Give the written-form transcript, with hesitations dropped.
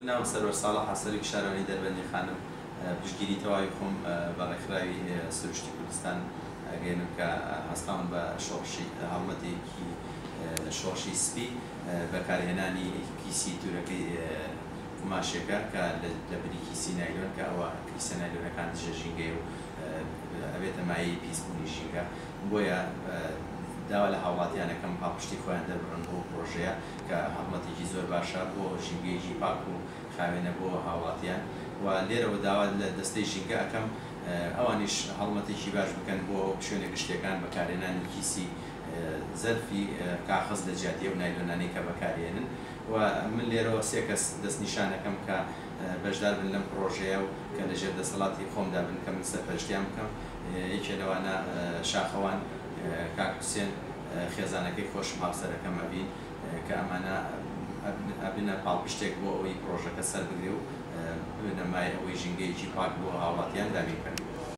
ناو سەرۆر ساڵح حەسەری شارەوانی دەربەندی خانم پشتگیری تەواوی خۆم بە ڕێکخراوی سروشتی کوردستان ئەگەێنم کە هەستاون بە شۆڕشی هەڵمەتێکی شۆڕشی سپی بەکارهێنانی کیسی تورەکەی قماشێکە کە لە بری کیسی نایلۆن کە ئەوە کیسە نایلۆنەکان دژە ژینگەی و ئەبێتە مایەی پیسبوونی ژینگە بۆیە داوا لە هاوڵاتیانەکەم پاپشتی خۆیان دەبڕن بۆ پرۆژەیە کە هەڵمەتێکی زۆر باشە بۆ ژینگەیەکی پاک و خاوێنە بۆ هاوڵاتیان و لێرەوە داوا لە دەستەی ژینگە ئەەکەم ئەوانیش هەڵمەتێکی باش بکەن بۆ شوێنێک شتێکان بەکارهێنانی کیسی زەرفی کاغز لە جیاتیە و نایلۆنانەی کە بەکارهێنن و من لێرەوە سێ کەس دەستنیشانەکەم کە بەشدار بن لەم پرۆژەیە و کە لەژێر دەسەڵاتی خۆمدا بن کە من سەرپەرشتیان بکەم یەکێ لەوانە شاخەوان کاک حوسێن خێزانەکەی خۆشم هاوسەرەکەم ئەبین کە ئەمانە ئەبنە پاڵپشتێک بۆ ئەوەی پرۆژەکە سەر بگرێ و بنەمای ئەوەی ژینگەیەکی پاک بۆ هاوڵاتیان دابین بکەن.